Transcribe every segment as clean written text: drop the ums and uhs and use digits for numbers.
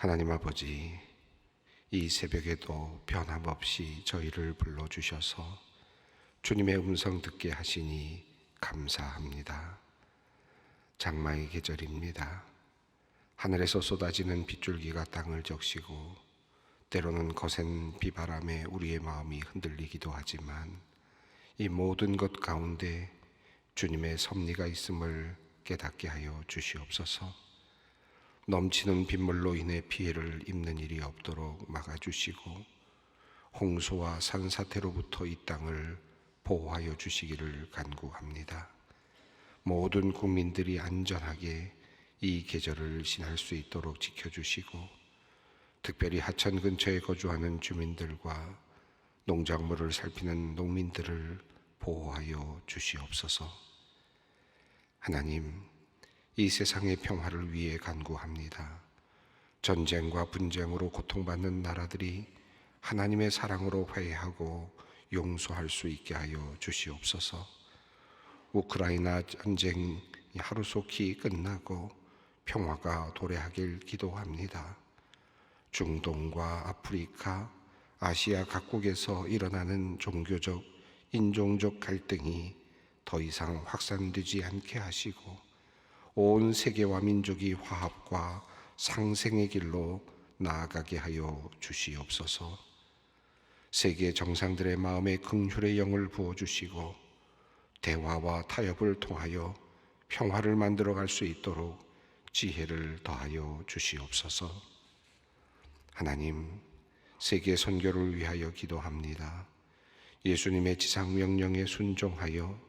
하나님 아버지, 이 새벽에도 변함없이 저희를 불러주셔서 주님의 음성 듣게 하시니 감사합니다. 장마의 계절입니다. 하늘에서 쏟아지는 빗줄기가 땅을 적시고 때로는 거센 비바람에 우리의 마음이 흔들리기도 하지만 이 모든 것 가운데 주님의 섭리가 있음을 깨닫게 하여 주시옵소서. 넘치는 빗물로 인해 피해를 입는 일이 없도록 막아주시고 홍수와 산사태로부터 이 땅을 보호하여 주시기를 간구합니다. 모든 국민들이 안전하게 이 계절을 지날 수 있도록 지켜주시고 특별히 하천 근처에 거주하는 주민들과 농작물을 살피는 농민들을 보호하여 주시옵소서. 하나님, 이 세상의 평화를 위해 간구합니다. 전쟁과 분쟁으로 고통받는 나라들이 하나님의 사랑으로 화해하고 용서할 수 있게 하여 주시옵소서. 우크라이나 전쟁이 하루속히 끝나고 평화가 도래하길 기도합니다. 중동과 아프리카, 아시아 각국에서 일어나는 종교적, 인종적 갈등이 더 이상 확산되지 않게 하시고 온 세계와 민족이 화합과 상생의 길로 나아가게 하여 주시옵소서. 세계 정상들의 마음에 긍휼의 영을 부어주시고 대화와 타협을 통하여 평화를 만들어갈 수 있도록 지혜를 더하여 주시옵소서. 하나님, 세계 선교를 위하여 기도합니다. 예수님의 지상 명령에 순종하여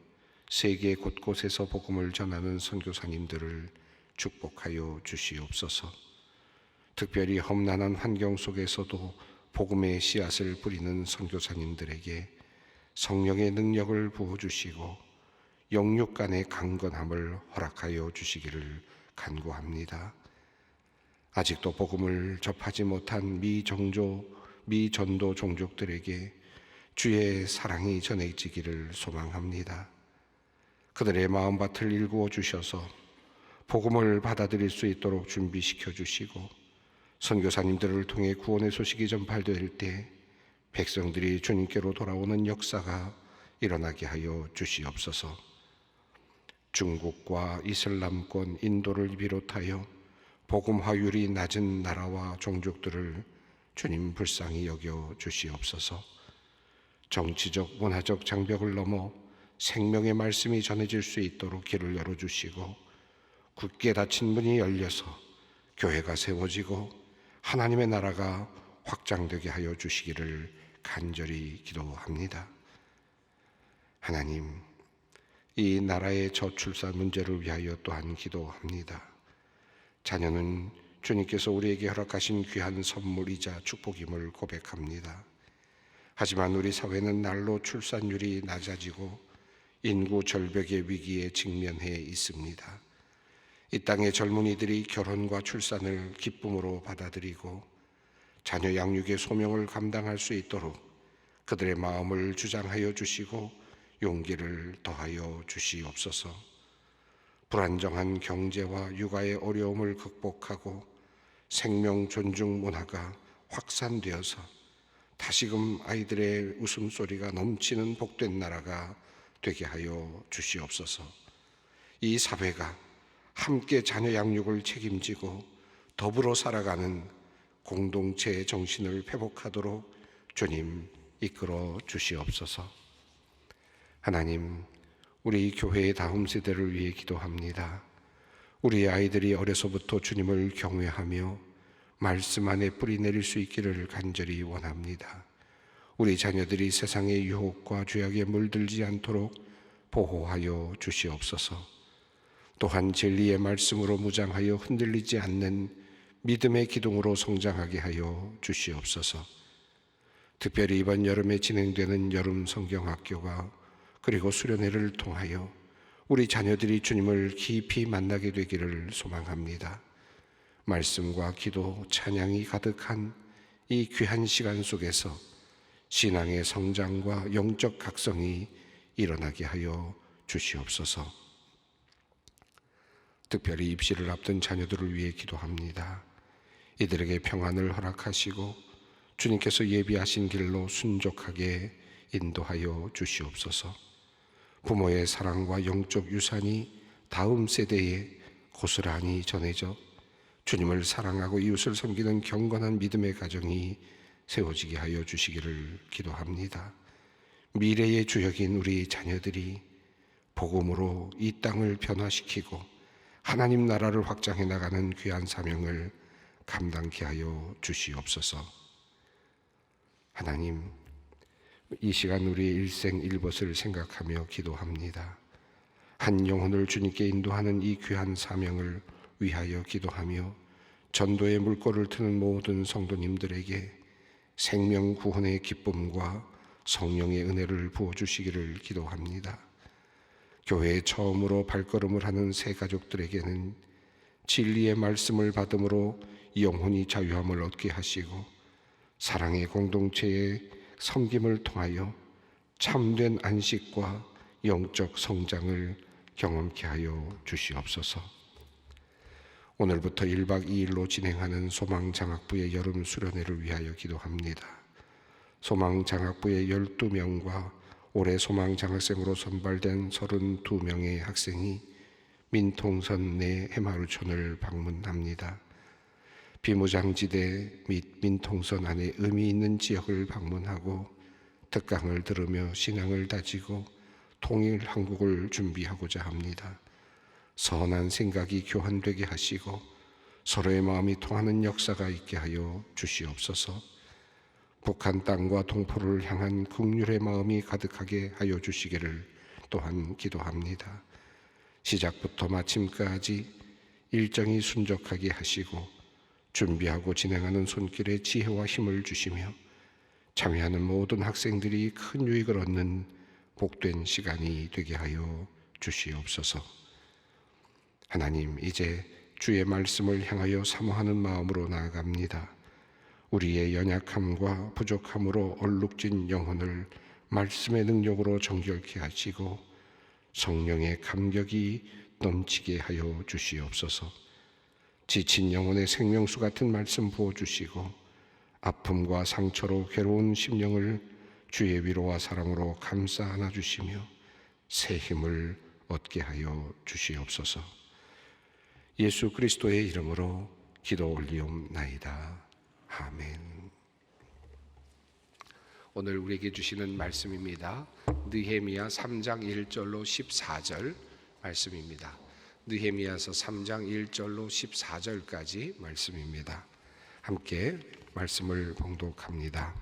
세계 곳곳에서 복음을 전하는 선교사님들을 축복하여 주시옵소서. 특별히 험난한 환경 속에서도 복음의 씨앗을 뿌리는 선교사님들에게 성령의 능력을 부어주시고 영육 간의 강건함을 허락하여 주시기를 간구합니다. 아직도 복음을 접하지 못한 미전도 종족들에게 주의 사랑이 전해지기를 소망합니다. 그들의 마음밭을 일구어 주셔서 복음을 받아들일 수 있도록 준비시켜 주시고 선교사님들을 통해 구원의 소식이 전파될 때 백성들이 주님께로 돌아오는 역사가 일어나게 하여 주시옵소서. 중국과 이슬람권, 인도를 비롯하여 복음 화율이 낮은 나라와 종족들을 주님 불쌍히 여겨 주시옵소서. 정치적, 문화적 장벽을 넘어 생명의 말씀이 전해질 수 있도록 길을 열어주시고 굳게 닫힌 문이 열려서 교회가 세워지고 하나님의 나라가 확장되게 하여 주시기를 간절히 기도합니다. 하나님, 이 나라의 저출산 문제를 위하여 또한 기도합니다. 자녀는 주님께서 우리에게 허락하신 귀한 선물이자 축복임을 고백합니다. 하지만 우리 사회는 날로 출산율이 낮아지고 인구 절벽의 위기에 직면해 있습니다. 이 땅의 젊은이들이 결혼과 출산을 기쁨으로 받아들이고 자녀 양육의 소명을 감당할 수 있도록 그들의 마음을 주장하여 주시고 용기를 더하여 주시옵소서. 불안정한 경제와 육아의 어려움을 극복하고 생명 존중 문화가 확산되어서 다시금 아이들의 웃음소리가 넘치는 복된 나라가 되게 하여 주시옵소서. 이 사회가 함께 자녀 양육을 책임지고 더불어 살아가는 공동체의 정신을 회복하도록 주님 이끌어 주시옵소서. 하나님, 우리 교회의 다음 세대를 위해 기도합니다. 우리 아이들이 어려서부터 주님을 경외하며 말씀 안에 뿌리 내릴 수 있기를 간절히 원합니다. 우리 자녀들이 세상의 유혹과 죄악에 물들지 않도록 보호하여 주시옵소서. 또한 진리의 말씀으로 무장하여 흔들리지 않는 믿음의 기둥으로 성장하게 하여 주시옵소서. 특별히 이번 여름에 진행되는 여름 성경학교가 그리고 수련회를 통하여 우리 자녀들이 주님을 깊이 만나게 되기를 소망합니다. 말씀과 기도, 찬양이 가득한 이 귀한 시간 속에서 신앙의 성장과 영적 각성이 일어나게 하여 주시옵소서. 특별히 입시를 앞둔 자녀들을 위해 기도합니다. 이들에게 평안을 허락하시고 주님께서 예비하신 길로 순종하게 인도하여 주시옵소서. 부모의 사랑과 영적 유산이 다음 세대에 고스란히 전해져 주님을 사랑하고 이웃을 섬기는 경건한 믿음의 가정이 세워지게 하여 주시기를 기도합니다. 미래의 주역인 우리 자녀들이 복음으로 이 땅을 변화시키고 하나님 나라를 확장해 나가는 귀한 사명을 감당케 하여 주시옵소서. 하나님, 이 시간 우리의 일생일벗을 생각하며 기도합니다. 한 영혼을 주님께 인도하는 이 귀한 사명을 위하여 기도하며 전도의 물꼬를 트는 모든 성도님들에게 생명 구원의 기쁨과 성령의 은혜를 부어주시기를 기도합니다. 교회에 처음으로 발걸음을 하는 새 가족들에게는 진리의 말씀을 받음으로 영혼이 자유함을 얻게 하시고 사랑의 공동체의 섬김을 통하여 참된 안식과 영적 성장을 경험케 하여 주시옵소서. 오늘부터 1박 2일로 진행하는 소망장학부의 여름 수련회를 위하여 기도합니다. 소망장학부의 12명과 올해 소망장학생으로 선발된 32명의 학생이 민통선 내 해마루촌을 방문합니다. 비무장지대 및 민통선 안에 의미 있는 지역을 방문하고 특강을 들으며 신앙을 다지고 통일 한국을 준비하고자 합니다. 선한 생각이 교환되게 하시고 서로의 마음이 통하는 역사가 있게 하여 주시옵소서. 북한 땅과 동포를 향한 긍휼의 마음이 가득하게 하여 주시기를 또한 기도합니다. 시작부터 마침까지 일정이 순적하게 하시고 준비하고 진행하는 손길에 지혜와 힘을 주시며 참여하는 모든 학생들이 큰 유익을 얻는 복된 시간이 되게 하여 주시옵소서. 하나님, 이제 주의 말씀을 향하여 사모하는 마음으로 나아갑니다. 우리의 연약함과 부족함으로 얼룩진 영혼을 말씀의 능력으로 정결케 하시고 성령의 감격이 넘치게 하여 주시옵소서. 지친 영혼의 생명수 같은 말씀 부어주시고 아픔과 상처로 괴로운 심령을 주의 위로와 사랑으로 감싸 안아주시며 새 힘을 얻게 하여 주시옵소서. 예수 그리스도의 이름으로 기도 올리옵나이다. 아멘. 오늘 우리에게 주시는 말씀입니다. 느헤미야 3장 1절로 14절 말씀입니다. 느헤미야서 3장 1절로 14절까지 말씀입니다. 함께 말씀을 봉독합니다.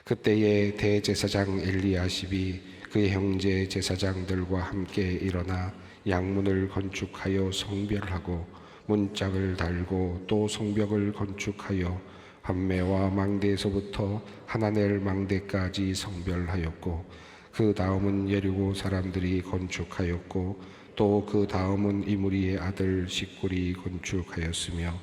그때에 대제사장 엘리야십이 그의 형제 제사장들과 함께 일어나 양문을 건축하여 성별하고 문짝을 달고 또 성벽을 건축하여 함매와 망대에서부터 하나넬 망대까지 성별하였고 그 다음은 여리고 사람들이 건축하였고 또 그 다음은 이므리의 아들 sik굴이 건축하였으며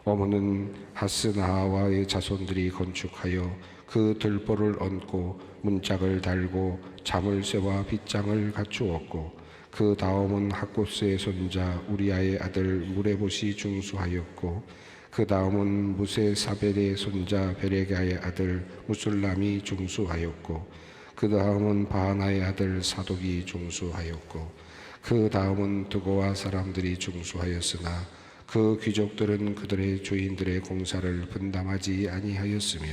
어머는 하스나하와의 자손들이 건축하여 그 들보를 얹고 문짝을 달고 자물쇠와 빗장을 갖추었고 그 다음은 학고스의 손자 우리아의 아들 무레봇이 중수하였고 그 다음은 무세사벨의 손자 베레가의 아들 무술람이 중수하였고 그 다음은 바하나의 아들 사독이 중수하였고 그 다음은 드고와 사람들이 중수하였으나 그 귀족들은 그들의 주인들의 공사를 분담하지 아니하였으며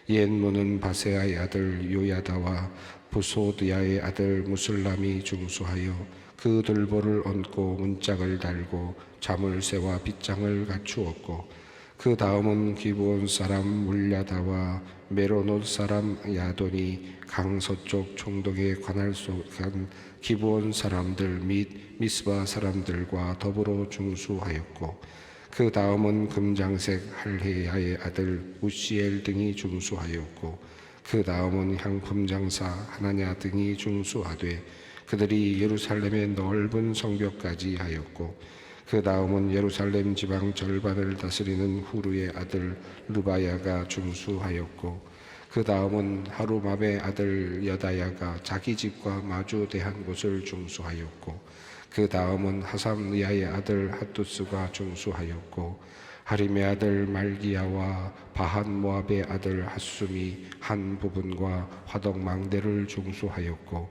옛문은 바세아의 아들 요야다와 부소드야의 아들 무술람이 중수하여 그 들보를 얹고 문짝을 달고 자물쇠와 빗장을 갖추었고 그 다음은 기브온 사람 물야다와 메로노 사람 야돈이 강서쪽 총독의 관할 속한 기브온 사람들 및 미스바 사람들과 더불어 중수하였고 그 다음은 금장색 할헤야의 아들 우시엘 등이 중수하였고 그 다음은 향품장사 하나냐 등이 중수하되 그들이 예루살렘의 넓은 성벽까지 하였고 그 다음은 예루살렘 지방 절반을 다스리는 후르의 아들 르바야가 중수하였고 그 다음은 하루맘의 아들 여다야가 자기 집과 마주대한 곳을 중수하였고 그 다음은 하삼리아의 아들 핫두스가 중수하였고 하림의 아들 말기야와 바한 모압의 아들 핫숨이 한 부분과 화덕망대를 중수하였고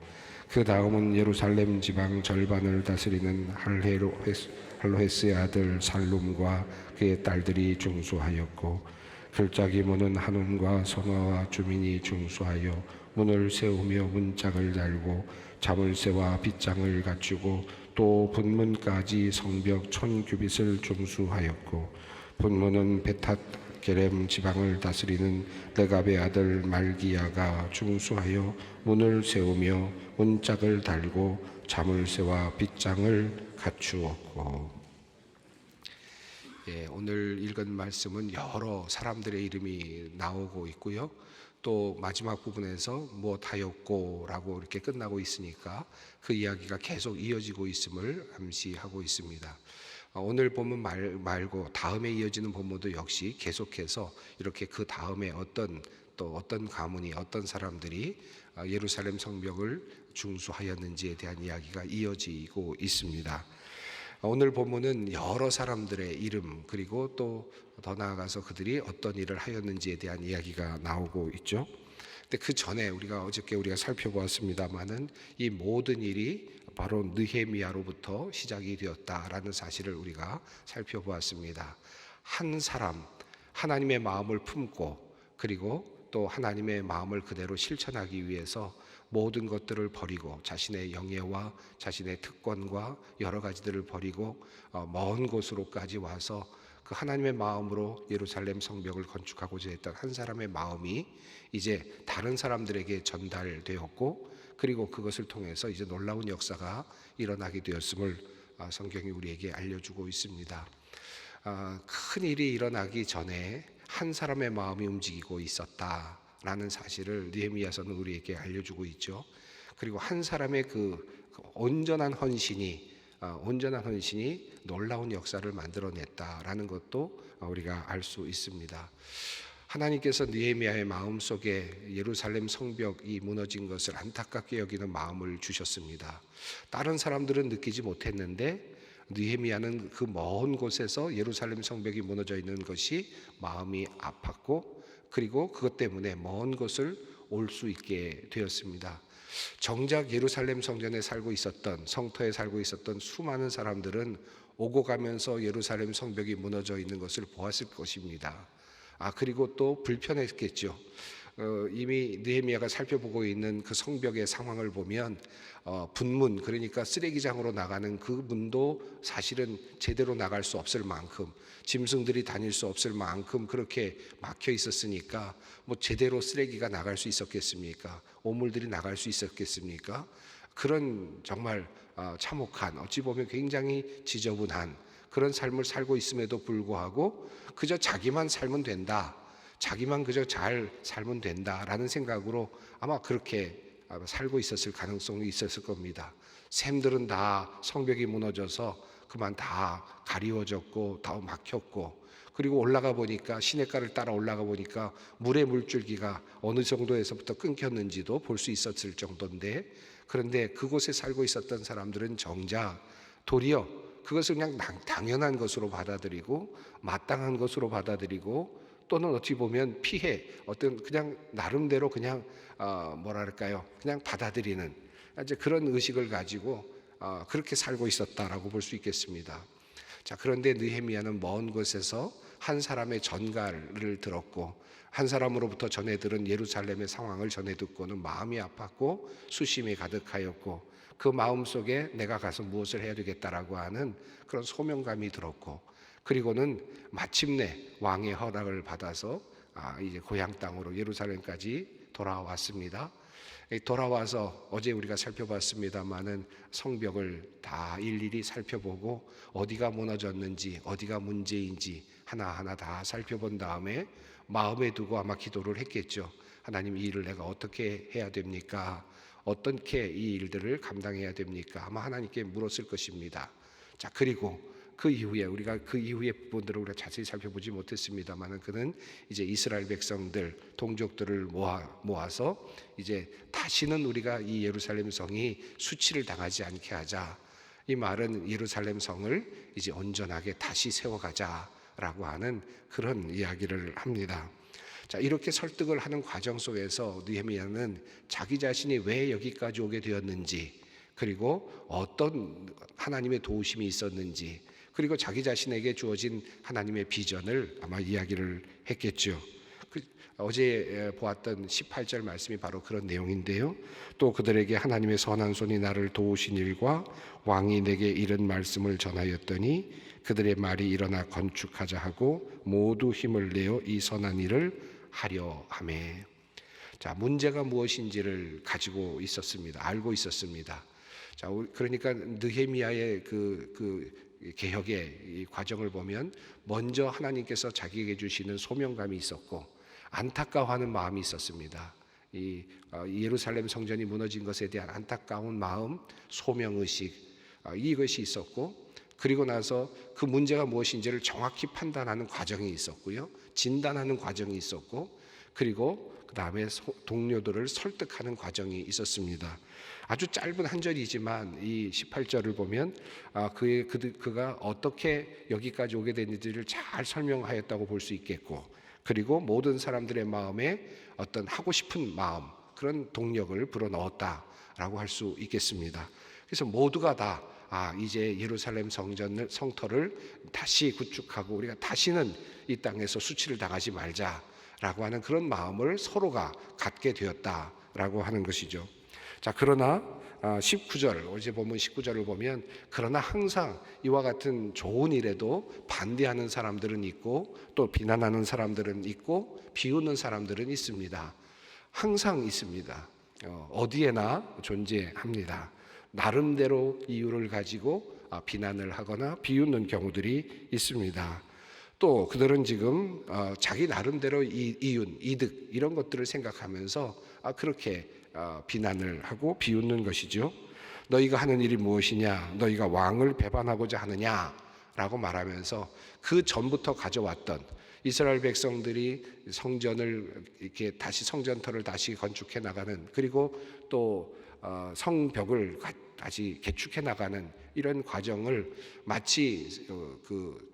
그 다음은 예루살렘 지방 절반을 다스리는 할로헤스의 아들 살룸과 그의 딸들이 중수하였고 글자기 문은 한운과 성화와 주민이 중수하여 문을 세우며 문짝을 달고 자물쇠와 빗장을 갖추고 또 분문까지 성벽 1000규빗을 중수하였고 분문은 베탓 게렘 지방을 다스리는 레갑의 아들 말기야가 중수하여 문을 세우며 문짝을 달고 자물쇠와 빗장을 갖추었고. 오늘 읽은 말씀은 여러 사람들의 이름이 나오고 있고요. 또 마지막 부분에서 무엇하였고라고 이렇게 끝나고 있으니까 그 이야기가 계속 이어지고 있음을 암시하고 있습니다. 오늘 본문 말고 다음에 이어지는 본문도 역시 계속해서 이렇게 그 다음에 어떤 가문이 어떤 사람들이 예루살렘 성벽을 중수하였는지에 대한 이야기가 이어지고 있습니다. 오늘 본문은 여러 사람들의 이름 그리고 또 더 나아가서 그들이 어떤 일을 하였는지에 대한 이야기가 나오고 있죠. 근데 그 전에 어저께 우리가 살펴보았습니다마는 이 모든 일이 바로 느헤미야로부터 시작이 되었다라는 사실을 우리가 살펴보았습니다. 한 사람, 하나님의 마음을 품고 그리고 또 하나님의 마음을 그대로 실천하기 위해서 모든 것들을 버리고 자신의 영예와 자신의 특권과 여러 가지들을 버리고 먼 곳으로까지 와서 그 하나님의 마음으로 예루살렘 성벽을 건축하고자 했던 한 사람의 마음이 이제 다른 사람들에게 전달되었고 그리고 그것을 통해서 이제 놀라운 역사가 일어나게 되었음을 성경이 우리에게 알려주고 있습니다. 큰 일이 일어나기 전에 한 사람의 마음이 움직이고 있었다라는 사실을 느헤미야서는 우리에게 알려주고 있죠. 그리고 한 사람의 그 온전한 헌신이 놀라운 역사를 만들어냈다라는 것도 우리가 알 수 있습니다. 하나님께서 느헤미야의 마음속에 예루살렘 성벽이 무너진 것을 안타깝게 여기는 마음을 주셨습니다. 다른 사람들은 느끼지 못했는데 느헤미야는 그 먼 곳에서 예루살렘 성벽이 무너져 있는 것이 마음이 아팠고 그리고 그것 때문에 먼 곳을 올 수 있게 되었습니다. 정작 예루살렘 성전에 살고 있었던 성터에 살고 있었던 수많은 사람들은 오고 가면서 예루살렘 성벽이 무너져 있는 것을 보았을 것입니다. 그리고 또 불편했겠죠. 이미 느헤미야가 살펴보고 있는 그 성벽의 상황을 보면 분문 그러니까 쓰레기장으로 나가는 그 문도 사실은 제대로 나갈 수 없을 만큼 짐승들이 다닐 수 없을 만큼 그렇게 막혀 있었으니까 뭐 제대로 쓰레기가 나갈 수 있었겠습니까? 오물들이 나갈 수 있었겠습니까? 그런 정말 참혹한 어찌 보면 굉장히 지저분한 그런 삶을 살고 있음에도 불구하고 그저 자기만 살면 된다. 자기만 그저 잘 살면 된다라는 생각으로 아마 그렇게 살고 있었을 가능성이 있었을 겁니다. 샘들은 다 성벽이 무너져서 그만 다 가리워졌고 다 막혔고 그리고 올라가 보니까 시냇가를 따라 올라가 보니까 물의 물줄기가 어느 정도에서부터 끊겼는지도 볼 수 있었을 정도인데 그런데 그곳에 살고 있었던 사람들은 정작 도리어 그것을 그냥 당연한 것으로 받아들이고 마땅한 것으로 받아들이고 또는 어찌 보면 피해 어떤 그냥 나름대로 그냥 그냥 받아들이는 이제 그런 의식을 가지고 그렇게 살고 있었다라고 볼 수 있겠습니다. 자, 그런데 느헤미야는 먼 곳에서 한 사람의 전가를 들었고 한 사람으로부터 전해 들은 예루살렘의 상황을 전해 듣고는 마음이 아팠고 수심이 가득하였고 그 마음 속에 내가 가서 무엇을 해야 되겠다라고 하는 그런 소명감이 들었고 그리고는 마침내 왕의 허락을 받아서 이제 고향 땅으로 예루살렘까지 돌아왔습니다. 돌아와서 어제 우리가 살펴봤습니다마는 성벽을 다 일일이 살펴보고 어디가 무너졌는지 어디가 문제인지 하나하나 다 살펴본 다음에 마음에 두고 아마 기도를 했겠죠. 하나님, 이 일을 내가 어떻게 해야 됩니까? 어떻게 이 일들을 감당해야 됩니까? 아마 하나님께 물었을 것입니다. 자, 그리고 그 이후에 우리가 그 이후의 부분들을 우리가 자세히 살펴보지 못했습니다만은 그는 이제 이스라엘 백성들 동족들을 모아서 이제 다시는 우리가 이 예루살렘 성이 수치를 당하지 않게 하자. 이 말은 예루살렘 성을 이제 온전하게 다시 세워가자 라고 하는 그런 이야기를 합니다. 자, 이렇게 설득을 하는 과정 속에서 느헤미야는 자기 자신이 왜 여기까지 오게 되었는지, 그리고 어떤 하나님의 도우심이 있었는지, 그리고 자기 자신에게 주어진 하나님의 비전을 아마 이야기를 했겠죠. 어제 보았던 18절 말씀이 바로 그런 내용인데요. 또 그들에게 하나님의 선한 손이 나를 도우신 일과 왕이 내게 이른 말씀을 전하였더니 그들의 말이 일어나 건축하자 하고 모두 힘을 내어 이 선한 일을 하려 하매. 자, 문제가 무엇인지를 가지고 있었습니다. 알고 있었습니다. 자, 그러니까 느헤미야의 그 개혁의 이 과정을 보면 먼저 하나님께서 자기에게 주시는 소명감이 있었고 안타까워하는 마음이 있었습니다. 이 예루살렘 성전이 무너진 것에 대한 안타까운 마음, 소명의식, 이것이 있었고, 그리고 나서 그 문제가 무엇인지를 정확히 판단하는 과정이 있었고요, 진단하는 과정이 있었고, 그리고 그 다음에 동료들을 설득하는 과정이 있었습니다. 아주 짧은 한 절이지만 이 18절을 보면 그가 어떻게 여기까지 오게 됐는지를 잘 설명하였다고 볼 수 있겠고, 그리고 모든 사람들의 마음에 어떤 하고 싶은 마음, 그런 동력을 불어넣었다라고 할 수 있겠습니다. 그래서 모두가 다 이제 예루살렘 성터를 다시 구축하고 우리가 다시는 이 땅에서 수치를 당하지 말자라고 하는 그런 마음을 서로가 갖게 되었다라고 하는 것이죠. 자, 그러나 19절, 어제 본문 19절을 보면 그러나 항상 이와 같은 좋은 일에도 반대하는 사람들은 있고 또 비난하는 사람들은 있고 비웃는 사람들은 있습니다. 항상 있습니다. 어디에나 존재합니다. 나름대로 이유를 가지고 비난을 하거나 비웃는 경우들이 있습니다. 또 그들은 지금 자기 나름대로 이윤, 이득 이런 것들을 생각하면서 그렇게 비난을 하고 비웃는 것이죠. 너희가 하는 일이 무엇이냐? 너희가 왕을 배반하고자 하느냐? 라고 말하면서 그 전부터 가져왔던 이스라엘 백성들이 성전을 이렇게 다시 성전터를 다시 건축해 나가는, 그리고 또 성벽을 다시 개축해 나가는 이런 과정을 마치 그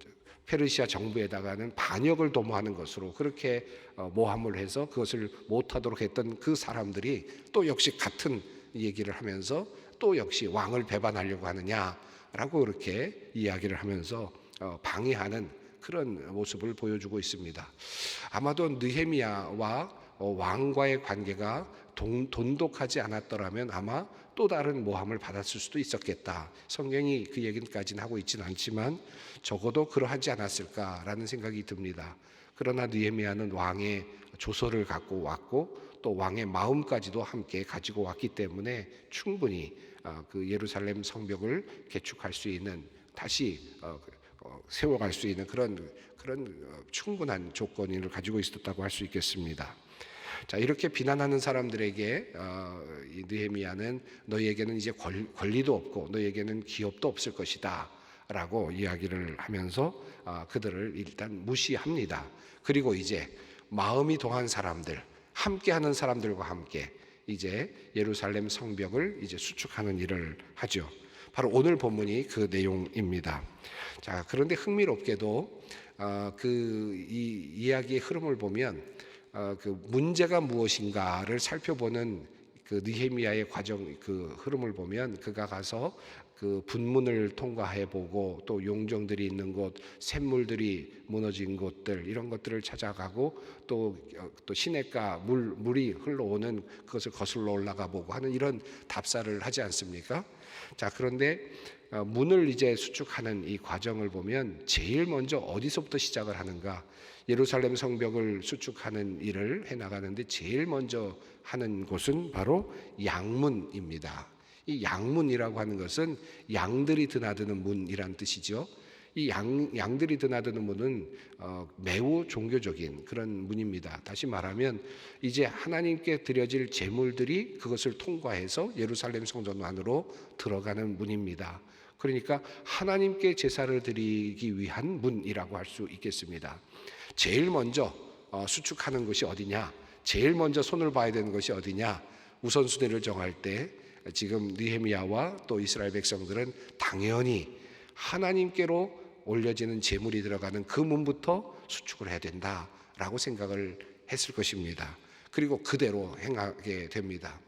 페르시아 정부에다가는 반역을 도모하는 것으로 그렇게 모함을 해서 그것을 못하도록 했던 그 사람들이 또 역시 같은 얘기를 하면서 또 역시 왕을 배반하려고 하느냐라고 그렇게 이야기를 하면서 방해하는 그런 모습을 보여주고 있습니다. 아마도 느헤미야와 왕과의 관계가 돈독하지 않았더라면 아마 또 다른 모함을 받았을 수도 있었겠다. 성경이 그 얘기까지는 하고 있지는 않지만 적어도 그러하지 않았을까라는 생각이 듭니다. 그러나 느헤미야는 왕의 조서를 갖고 왔고 또 왕의 마음까지도 함께 가지고 왔기 때문에 충분히 그 예루살렘 성벽을 개축할 수 있는, 다시 세워갈 수 있는 그런 충분한 조건을 가지고 있었다고 할 수 있겠습니다. 자, 이렇게 비난하는 사람들에게 이 느헤미야는 너희에게는 이제 권리도 없고 너희에게는 기업도 없을 것이다 라고 이야기를 하면서 그들을 일단 무시합니다. 그리고 이제 마음이 동한 사람들, 함께하는 사람들과 함께 이제 예루살렘 성벽을 이제 수축하는 일을 하죠. 바로 오늘 본문이 그 내용입니다. 자, 그런데 흥미롭게도 이 이야기의 흐름을 보면 그 문제가 무엇인가를 살펴보는 그 느헤미야의 과정, 그 흐름을 보면 그가 가서 그 분문을 통과해 보고 또 용정들이 있는 곳, 샘물들이 무너진 곳들, 이런 것들을 찾아가고 또 시냇가 물이 흘러오는 그것을 거슬러 올라가 보고 하는 이런 답사를 하지 않습니까? 자, 그런데 문을 이제 수축하는 이 과정을 보면 제일 먼저 어디서부터 시작을 하는가? 예루살렘 성벽을 수축하는 일을 해나가는데 제일 먼저 하는 곳은 바로 양문입니다. 이 양문이라고 하는 것은 양들이 드나드는 문이란 뜻이죠. 이 양들이 드나드는 문은 매우 종교적인 그런 문입니다. 다시 말하면 이제 하나님께 드려질 제물들이 그것을 통과해서 예루살렘 성전 안으로 들어가는 문입니다. 그러니까 하나님께 제사를 드리기 위한 문이라고 할 수 있겠습니다. 제일 먼저 수축하는 것이 어디냐? 제일 먼저 손을 봐야 되는 것이 어디냐? 우선순위를 정할 때 지금 느헤미야와 또 이스라엘 백성들은 당연히 하나님께로 올려지는 제물이 들어가는 그 문부터 수축을 해야 된다라고 생각을 했을 것입니다. 그리고 그대로 행하게 됩니다.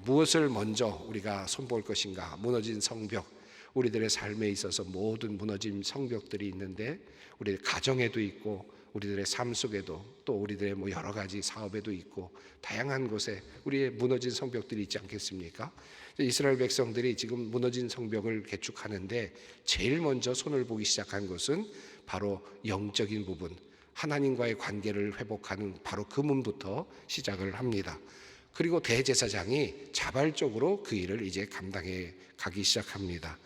무엇을 먼저 우리가 손볼 것인가? 무너진 성벽, 우리들의 삶에 있어서 모든 무너진 성벽들이 있는데 우리 가정에도 있고 우리들의 삶 속에도 또 우리들의 여러 가지 사업에도 있고 다양한 곳에 우리의 무너진 성벽들이 있지 않겠습니까? 이스라엘 백성들이 지금 무너진 성벽을 개축하는데 제일 먼저 손을 보기 시작한 것은 바로 영적인 부분, 하나님과의 관계를 회복하는 바로 그 문부터 시작을 합니다. 그리고 대제사장이 자발적으로 그 일을 이제 감당해 가기 시작합니다.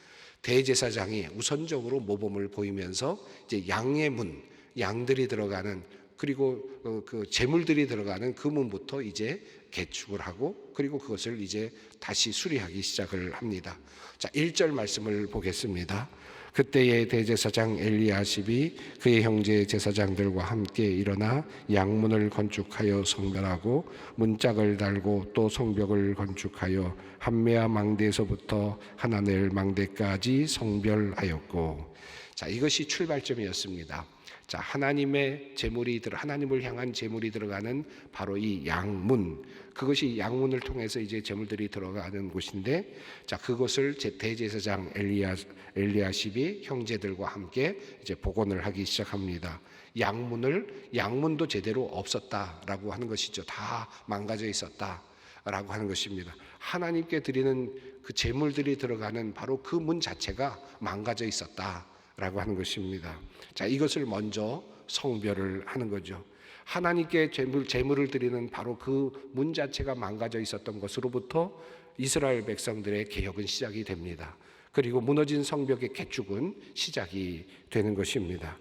대제사장이 우선적으로 모범을 보이면서 이제 양의 문, 양들이 들어가는 그리고 그 제물들이 들어가는 그 문부터 이제 개축을 하고 그리고 그것을 이제 다시 수리하기 시작을 합니다. 자, 1절 말씀을 보겠습니다. 그때의 대제사장 엘리야십이 그의 형제 제사장들과 함께 일어나 양문을 건축하여 성별하고 문짝을 달고 또 성벽을 건축하여 한메아 망대에서부터 하나넬 망대까지 성별하였고, 자, 이것이 출발점이었습니다. 자, 하나님의 제물이 하나님을 향한 제물이 들어가는 바로 이 양문, 그것이 양문을 통해서 이제 제물들이 들어가는 곳인데, 자, 그것을 대제사장 엘리야십이 형제들과 함께 이제 복원을 하기 시작합니다. 양문도 제대로 없었다라고 하는 것이죠. 다 망가져 있었다라고 하는 것입니다. 하나님께 드리는 그 제물들이 들어가는 바로 그 문 자체가 망가져 있었다라고 하는 것입니다. 자, 이것을 먼저 성별을 하는 거죠. 하나님께 제물을 드리는 바로 그 문 자체가 망가져 있었던 것으로부터 이스라엘 백성들의 개혁은 시작이 됩니다. 그리고 무너진 성벽의 개축은 시작이 되는 것입니다.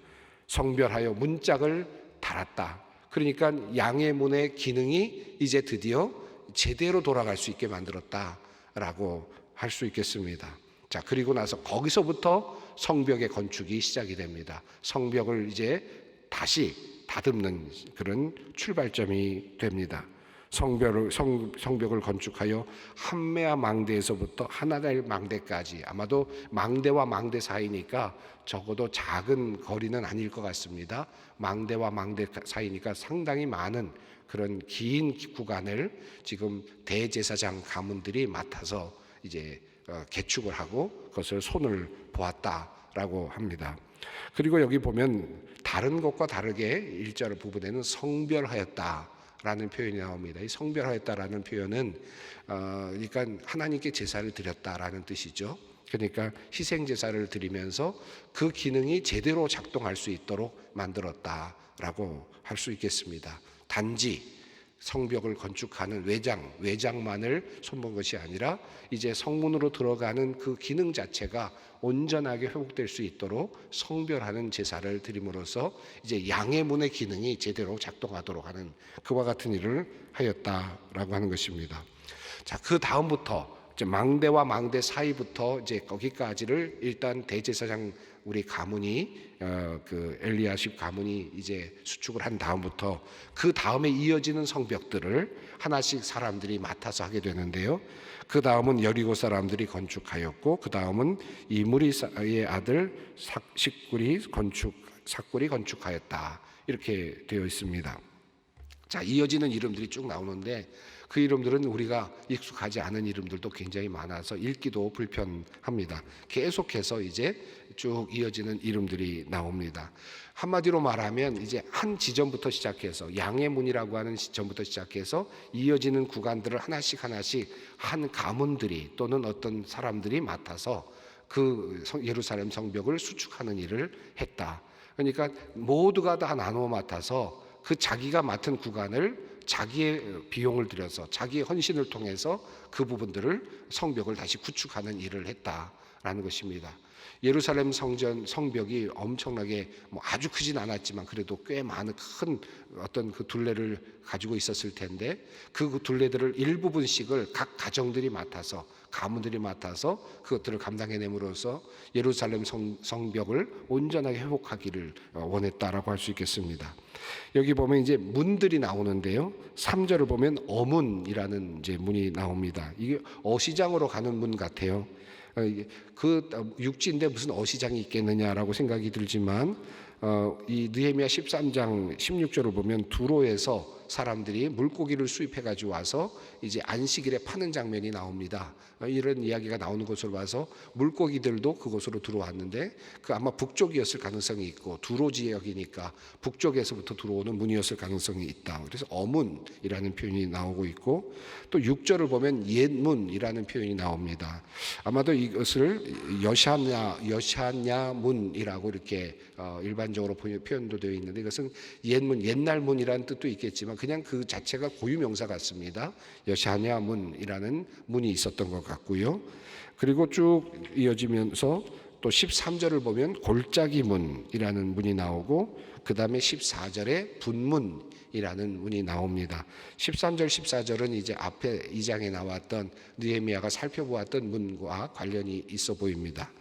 성별하여 문짝을 달았다. 그러니까 양의 문의 기능이 이제 드디어 제대로 돌아갈 수 있게 만들었다라고 할 수 있겠습니다. 자, 그리고 나서 거기서부터 성벽의 건축이 시작이 됩니다. 성벽을 이제 다시 다듬는 그런 출발점이 됩니다. 성벽을 건축하여 한메아 망대에서부터 하나넬 망대까지, 아마도 망대와 망대 사이니까 적어도 작은 거리는 아닐 것 같습니다. 망대와 망대 사이니까 상당히 많은 그런 긴 구간을 지금 대제사장 가문들이 맡아서 이제 개축을 하고 그것을 손을 보았다라고 합니다. 그리고 여기 보면 다른 것과 다르게 1절 부분에는 성별하였다라는 표현이 나옵니다. 이 성별하였다라는 표현은 그러니까 하나님께 제사를 드렸다라는 뜻이죠. 그러니까 희생 제사를 드리면서 그 기능이 제대로 작동할 수 있도록 만들었다라고 할 수 있겠습니다. 단지 성벽을 건축하는 외장만을 손본 것이 아니라 이제 성문으로 들어가는 그 기능 자체가 온전하게 회복될 수 있도록 성별하는 제사를 드림으로써 이제 양의 문의 기능이 제대로 작동하도록 하는 그와 같은 일을 하였다라고 하는 것입니다. 자, 그 다음부터 이제 망대와 망대 사이부터 이제 거기까지를 일단 대제사장 우리 가문이 그 엘리야십 가문이 이제 수축을 한 다음부터 그 다음에 이어지는 성벽들을 하나씩 사람들이 맡아서 하게 되는데요. 그 다음은 여리고 사람들이 건축하였고, 그 다음은 이므리의 아들 삭굴이 건축하였다, 이렇게 되어 있습니다. 자, 이어지는 이름들이 쭉 나오는데 그 이름들은 우리가 익숙하지 않은 이름들도 굉장히 많아서 읽기도 불편합니다. 계속해서 이제 쭉 이어지는 이름들이 나옵니다. 한마디로 말하면 이제 한 지점부터 시작해서 양의 문이라고 하는 지점부터 시작해서 이어지는 구간들을 하나씩 한 가문들이 또는 어떤 사람들이 맡아서 그 예루살렘 성벽을 수축하는 일을 했다. 그러니까 모두가 다 나누어 맡아서 그 자기가 맡은 구간을 자기의 비용을 들여서 자기의 헌신을 통해서 그 부분들을 성벽을 다시 구축하는 일을 했다라는 것입니다. 예루살렘 성벽이 엄청나게 아주 크진 않았지만 그래도 꽤 많은 큰 어떤 그 둘레를 가지고 있었을 텐데 그 둘레들을 일부분씩을 각 가정들이 맡아서 가문들이 맡아서 그것들을 감당해냄으로써 예루살렘 성벽을 온전하게 회복하기를 원했다라고 할 수 있겠습니다. 여기 보면 이제 문들이 나오는데요. 3절을 보면 어문이라는 이제 문이 나옵니다. 이게 어시장으로 가는 문 같아요. 그 육지인데 무슨 어시장이 있겠느냐라고 생각이 들지만 이 느헤미야 13장 16절을 보면 두로에서 사람들이 물고기를 수입해 가지고 와서 이제 안식일에 파는 장면이 나옵니다. 이런 이야기가 나오는 것을 봐서 물고기들도 그곳으로 들어왔는데 그 아마 북쪽이었을 가능성이 있고 두로 지역이니까 북쪽에서부터 들어오는 문이었을 가능성이 있다. 그래서 어문이라는 표현이 나오고 있고 또 6절을 보면 옛문이라는 표현이 나옵니다. 아마도 이것을 여샤냐 문이라고 이렇게 일반적으로 표현도 되어 있는데 이것은 옛문, 옛날 문이라는 뜻도 있겠지만 그냥 그 자체가 고유명사 같습니다. 여샤냐 문이라는 문이 있었던 것 같고요. 그리고 쭉 이어지면서 또 13절을 보면 골짜기 문이라는 문이 나오고 그 다음에 14절에 분문이라는 문이 나옵니다. 13절, 14절은 이제 앞에 2장에 나왔던 느헤미야가 살펴보았던 문과 관련이 있어 보입니다.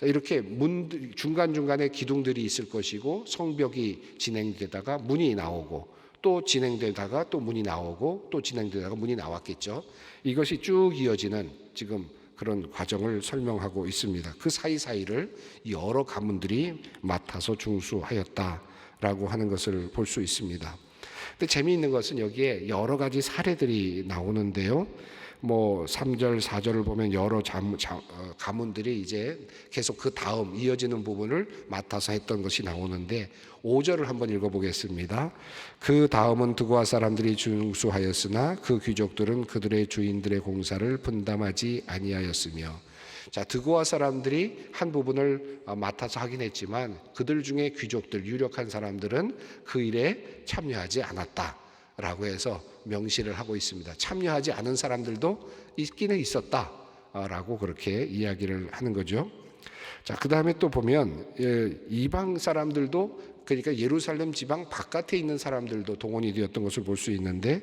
이렇게 문 중간중간에 기둥들이 있을 것이고 성벽이 진행되다가 문이 나오고 또 진행되다가 또 문이 나오고 또 진행되다가 문이 나왔겠죠. 이것이 쭉 이어지는 지금 그런 과정을 설명하고 있습니다. 그 사이사이를 여러 가문들이 맡아서 중수하였다라고 하는 것을 볼 수 있습니다. 근데 재미있는 것은 여기에 여러 가지 사례들이 나오는데요. 3절, 4절을 보면 여러 가문들이 이제 계속 그 다음 이어지는 부분을 맡아서 했던 것이 나오는데 5절을 한번 읽어보겠습니다. 그 다음은 드고아 사람들이 중수하였으나 그 귀족들은 그들의 주인들의 공사를 분담하지 아니하였으며 자, 드고아 사람들이 한 부분을 맡아서 하긴 했지만 그들 중에 귀족들, 유력한 사람들은 그 일에 참여하지 않았다라고 해서 명시를 하고 있습니다. 참여하지 않은 사람들도 있기는 있었다라고 그렇게 이야기를 하는 거죠. 자, 그 다음에 또 보면 이방 사람들도 그러니까 예루살렘 지방 바깥에 있는 사람들도 동원이 되었던 것을 볼 수 있는데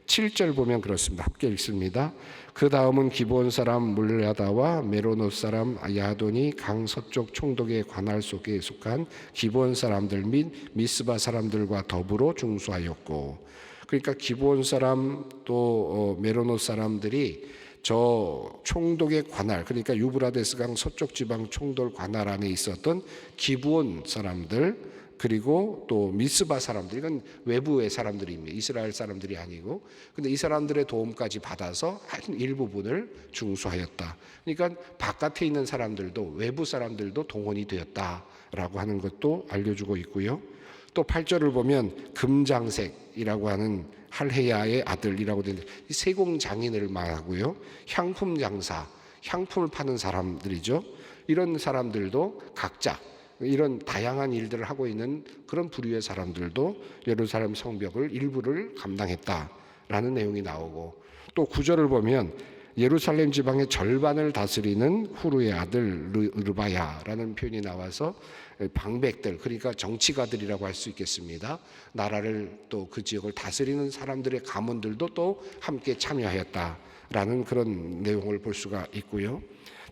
7절 보면 그렇습니다. 함께 읽습니다. 그 다음은 기브온 사람 물라다와 메로노 사람 야돈이 강 서쪽 총독의 관할 속에 속한 기브온 사람들 및 미스바 사람들과 더불어 중수하였고 그러니까 기브온 사람 또 메로노 사람들이 저 총독의 관할 그러니까 유브라데스 강 서쪽 지방 총독 관할 안에 있었던 기브온 사람들 그리고 또 미스바 사람들 이건 외부의 사람들입니다. 이스라엘 사람들이 아니고 근데 이 사람들의 도움까지 받아서 한 일부분을 중수하였다. 그러니까 바깥에 있는 사람들도 외부 사람들도 동원이 되었다라고 하는 것도 알려주고 있고요. 또 8절을 보면 금장색이라고 하는 할헤야의 아들이라고 되는데 이 세공장인을 말하고요. 향품 장사, 향품을 파는 사람들이죠. 이런 사람들도 각자 이런 다양한 일들을 하고 있는 그런 부류의 사람들도 예루살렘 성벽을 일부를 감당했다라는 내용이 나오고 또 9절을 보면 예루살렘 지방의 절반을 다스리는 후루의 아들 르바야라는 표현이 나와서 방백들 그러니까 정치가들이라고 할 수 있겠습니다. 나라를 또 그 지역을 다스리는 사람들의 가문들도 또 함께 참여하였다라는 그런 내용을 볼 수가 있고요.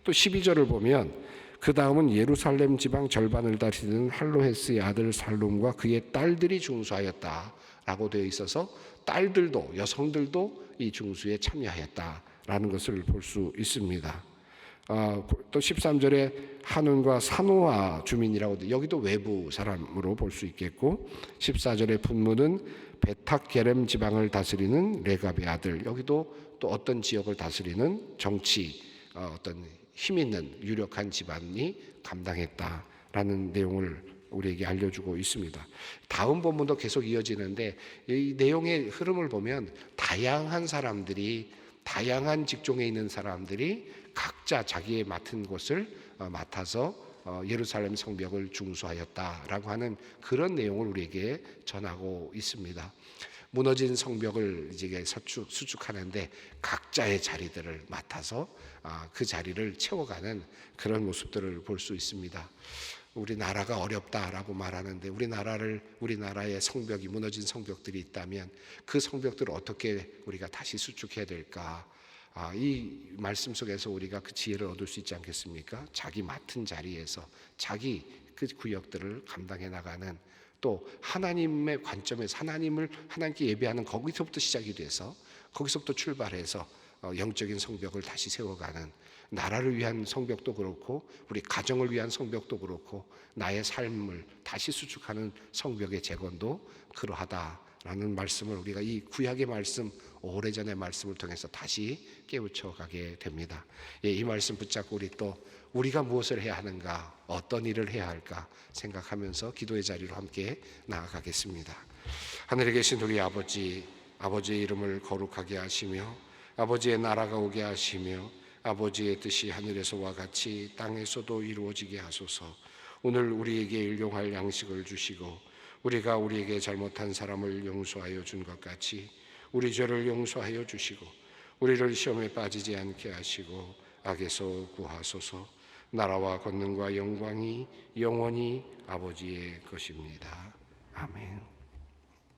또 12절을 보면 그 다음은 예루살렘 지방 절반을 다스리는 할로헤스의 아들 살룸과 그의 딸들이 중수하였다라고 되어 있어서 딸들도 여성들도 이 중수에 참여하였다라는 것을 볼 수 있습니다. 또 13절에 하눈과 사노아 주민이라고 여기도 외부 사람으로 볼 수 있겠고 14절에 분문은 베탁게렘 지방을 다스리는 레갑의 아들 여기도 또 어떤 지역을 다스리는 정치 어떤 힘 있는 유력한 집안이 감당했다라는 내용을 우리에게 알려주고 있습니다. 다음 본문도 계속 이어지는데 이 내용의 흐름을 보면 다양한 사람들이 다양한 직종에 있는 사람들이 각자 자기의 맡은 곳을 맡아서 예루살렘 성벽을 중수하였다라고 하는 그런 내용을 우리에게 전하고 있습니다. 무너진 성벽을 이제 수축하는데 각자의 자리들을 맡아서 그 자리를 채워가는 그런 모습들을 볼 수 있습니다. 우리나라가 어렵다라고 말하는데 우리나라의 성벽이 무너진 성벽들이 있다면 그 성벽들을 어떻게 우리가 다시 수축해야 될까? 이 말씀 속에서 우리가 그 지혜를 얻을 수 있지 않겠습니까? 자기 맡은 자리에서 자기 그 구역들을 감당해 나가는 또 하나님의 관점에서 하나님께 예배하는 거기서부터 시작이 돼서 거기서부터 출발해서 영적인 성벽을 다시 세워가는 나라를 위한 성벽도 그렇고 우리 가정을 위한 성벽도 그렇고 나의 삶을 다시 수축하는 성벽의 재건도 그러하다라는 말씀을 우리가 이 구약의 말씀, 오래전의 말씀을 통해서 다시 깨우쳐 가게 됩니다. 이 말씀 붙잡고 우리 또 우리가 무엇을 해야 하는가, 어떤 일을 해야 할까 생각하면서 기도의 자리로 함께 나아가겠습니다. 하늘에 계신 우리 아버지, 아버지의 이름을 거룩하게 하시며 아버지의 나라가 오게 하시며 아버지의 뜻이 하늘에서와 같이 땅에서도 이루어지게 하소서. 오늘 우리에게 일용할 양식을 주시고 우리가 우리에게 잘못한 사람을 용서하여 준 것 같이 우리 죄를 용서하여 주시고 우리를 시험에 빠지지 않게 하시고 악에서 구하소서. 나라와 권능과 영광이 영원히 아버지의 것입니다. 아멘.